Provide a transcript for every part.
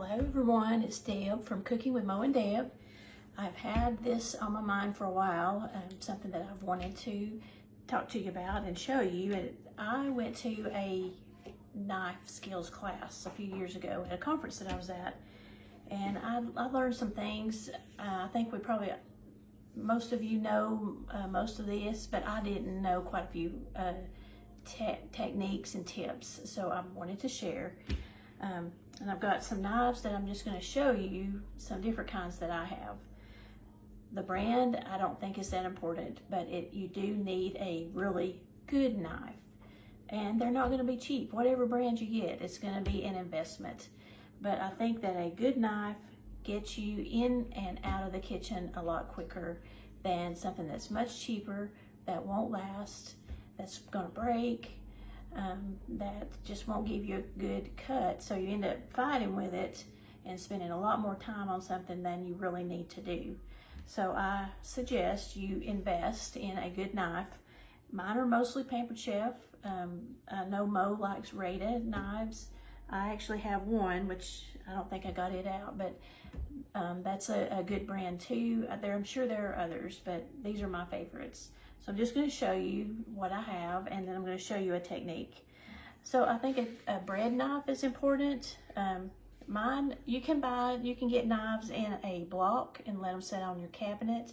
Hello everyone, it's Deb from Cooking with Mo and Deb. I've had this on my mind for a while, something that I've wanted to talk to you about and show you. And I went to a knife skills class a few years ago at a conference that I was at, and I learned some things. I think most of you know most of this, but I didn't know quite a few techniques and tips, so I wanted to share. And I've got some knives that I'm just going to show you, some different kinds that I have. The brand I don't think is that important, but you do need a really good knife. And they're not going to be cheap. Whatever brand you get, it's going to be an investment. But I think that a good knife gets you in and out of the kitchen a lot quicker than something that's much cheaper, that won't last, that's going to break, that just won't give you a good cut. So you end up fighting with it and spending a lot more time on something than you really need to do. So I suggest you invest in a good knife. Mine are mostly Pampered Chef. I know Mo likes Reda knives. I actually have one, which I don't think I got it out, but that's a good brand too. I'm sure there are others, but these are my favorites. So I'm just going to show you what I have, and then I'm going to show you a technique. So I think a bread knife is important. Mine, you can get knives in a block and let them sit on your cabinet.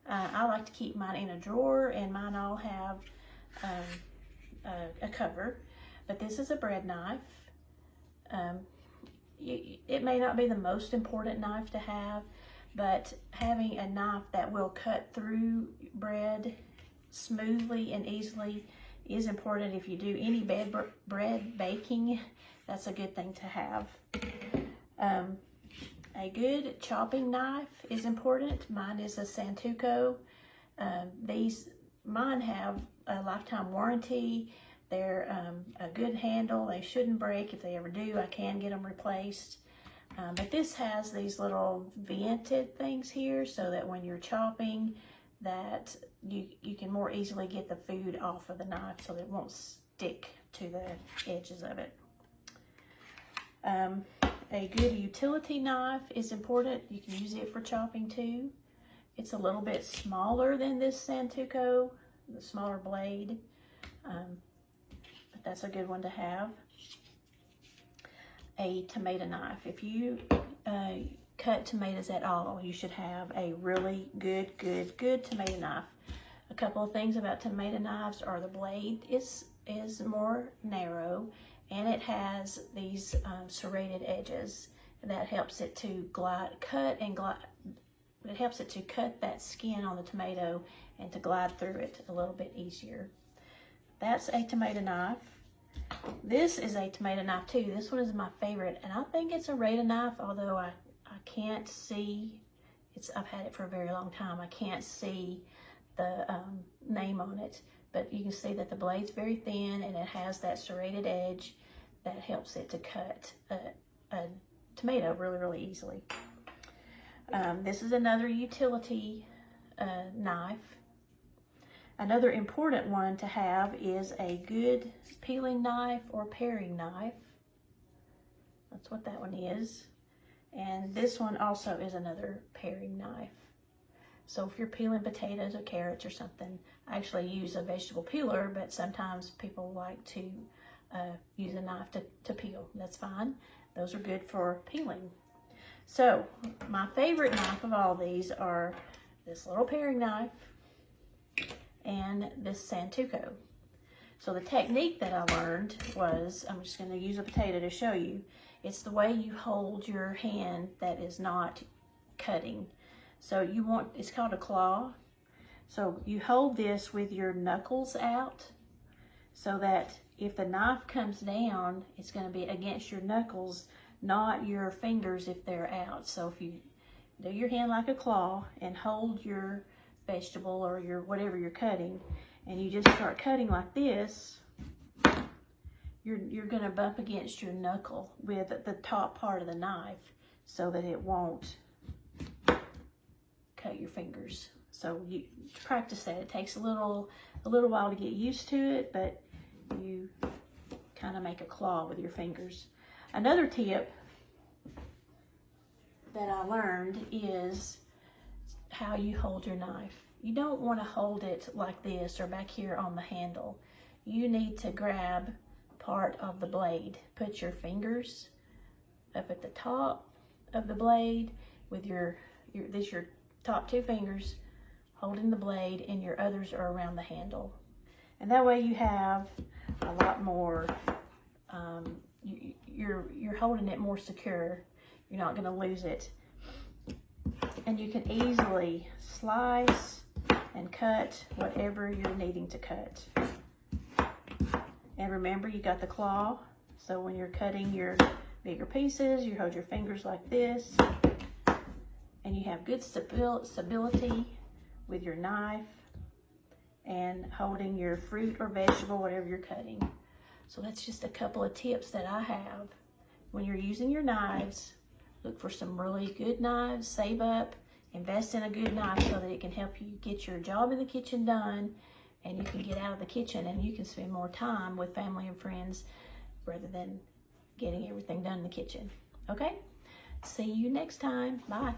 I like to keep mine in a drawer, and mine all have a cover. But this is a bread knife. It may not be the most important knife to have, but having a knife that will cut through bread smoothly and easily is important. If you do any bread baking, that's a good thing to have. A good chopping knife is important. Mine is a Santoku. Mine have a lifetime warranty. They're a good handle. They shouldn't break. If they ever do, I can get them replaced. But this has these little vented things here so that when you're chopping, that you can more easily get the food off of the knife so that it won't stick to the edges of it. A good utility knife is important. You can use it for chopping too. It's a little bit smaller than this Santoku, the smaller blade, but that's a good one to have. A tomato knife. If you cut tomatoes at all, you should have a really good tomato knife. A couple of things about tomato knives are the blade is more narrow, and it has these serrated edges that helps it to it helps it to cut that skin on the tomato and to glide through it a little bit easier. That's a tomato knife. This is a tomato knife too. This one is my favorite, and I think it's a Reda knife, although I can't see, I've had it for a very long time. I can't see the name on it, but you can see that the blade's very thin and it has that serrated edge that helps it to cut a tomato really easily. This is another utility knife. Another important one to have is a good peeling knife or paring knife. That's what that one is. And this one also is another paring knife. So if you're peeling potatoes or carrots or something, I actually use a vegetable peeler, but sometimes people like to use a knife to peel. That's fine. Those are good for peeling. So my favorite knife of all these are this little paring knife and this Santoku. So the technique that I learned was, I'm just going to use a potato to show you. It's the way you hold your hand that is not cutting. So it's called a claw. So you hold this with your knuckles out so that if the knife comes down, it's going to be against your knuckles, not your fingers if they're out. So if you do your hand like a claw and hold your vegetable or your whatever you're cutting, and you just start cutting like this, you're going to bump against your knuckle with the top part of the knife so that it won't cut your fingers. So you practice that. It takes a little while to get used to it, but you kind of make a claw with your fingers. Another tip that I learned is how you hold your knife. You don't want to hold it like this or back here on the handle. You need to grab part of the blade. Put your fingers up at the top of the blade with your top two fingers holding the blade, and your others are around the handle. And that way you have a lot more, you're holding it more secure. You're not gonna lose it. And you can easily slice and cut whatever you're needing to cut. And remember, you got the claw, so when you're cutting your bigger pieces, you hold your fingers like this, and you have good stability with your knife and holding your fruit or vegetable, whatever you're cutting. So that's just a couple of tips that I have. When you're using your knives, look for some really good knives, save up, invest in a good knife so that it can help you get your job in the kitchen done, and you can get out of the kitchen and you can spend more time with family and friends rather than getting everything done in the kitchen. Okay? See you next time. Bye.